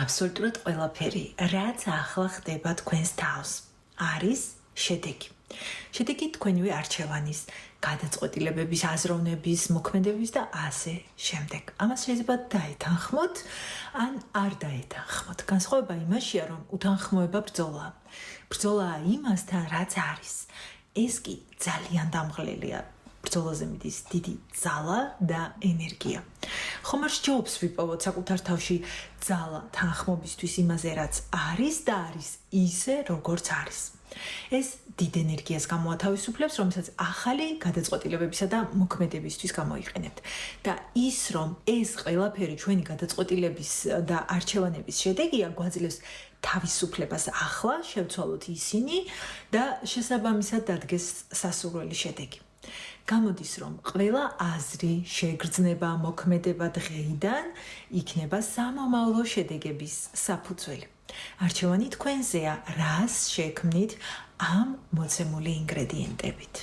აბსოლუტურად ყველაფერი, რაც ახლა ხდება თქვენს თავს, არის შედეგი. შედეგი თქვენივე არჩევანის, გადაწყვეტილებების, აზროვნების, მოქმედების და ასე შემდეგ. ამას შეიძლება დაეთანხმოთ, ან არ დაეთანხმოთ. განსხვავება იმაშია, რომ უთანხმოება ბრძოლაა. ბრძოლაა იმასთან, რაც არის. ეს კი ძალიან დამღლელია. ბრძოლაზე მიდის დიდი ძალა და ენერგია. ხომ არ სჯობს ვიპოვოთ საკუთარ თავში ძალა თანხმობისთვის იმაზე, რაც არის და არის ისე, როგორც არის. ეს დიდ ენერგიას გამოათავისუფლებს, რომელსაც ახალი გადაწყვეტილებებისა და მოქმედებისთვის გამოიყენებთ. და ის, რომ ეს ყველაფერი ჩვენი გადაწყვეტილების და არჩევანების შედეგია, გვაძლევს თავისუფლებას ახლა შევცვალოთ ისინი და შესაბამისად დადგეს სასურველი შედეგი. გამოდის, რომ ყველა აზრი, შეგრძნება, მოქმედება დღეიდან იქნება სამომავლო შედეგების საფუძველი. არჩევანი თქვენზეა, რას შექმნით ამ მოცემული ინგრედიენტებით.